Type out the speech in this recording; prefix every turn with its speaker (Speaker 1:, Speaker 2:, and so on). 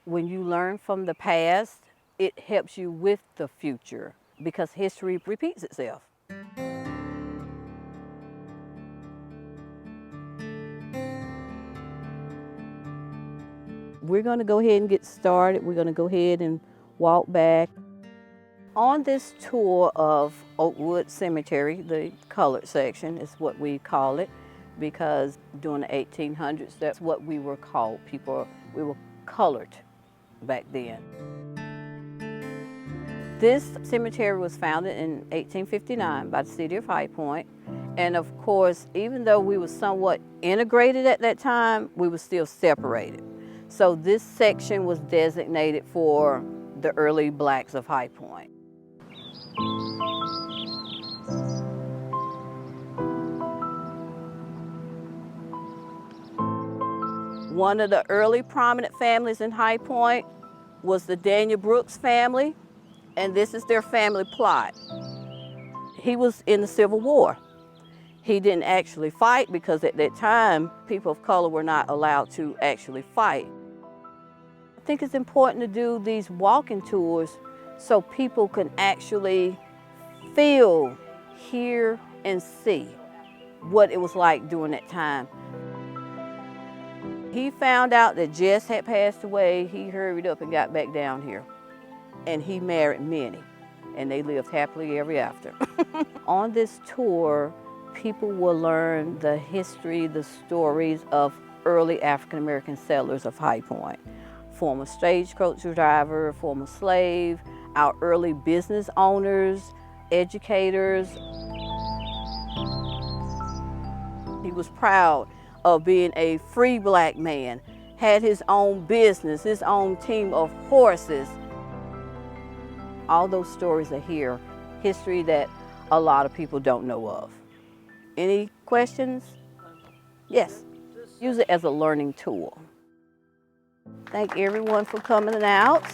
Speaker 1: When you learn from the past, it helps you with the future because history repeats itself. We're going to go ahead and get started. We're going to go ahead and walk back. On this tour of Oakwood Cemetery, the colored section is what we call it, because during the 1800s, that's what we were called. We were colored back then. This cemetery was founded in 1859 by the city of High Point. And of course, even though we were somewhat integrated at that time, we were still separated. So this section was designated for the early blacks of High Point. One of the early prominent families in High Point was the Daniel Brooks family, and this is their family plot. He was in the Civil War. He didn't actually fight because at that time, people of color were not allowed to actually fight. I think it's important to do these walking tours so people can actually feel, hear, and see what it was like during that time. He found out that Jess had passed away. He hurried up and got back down here. And he married Minnie, and they lived happily ever after. On this tour, people will learn the history, the stories of early African-American settlers of High Point. Former stagecoach driver, former slave, our early business owners, educators. He was proud of being a free black man, had his own business, his own team of horses. All those stories are here, history that a lot of people don't know of. Any questions? Yes, use it as a learning tool. Thank everyone for coming out.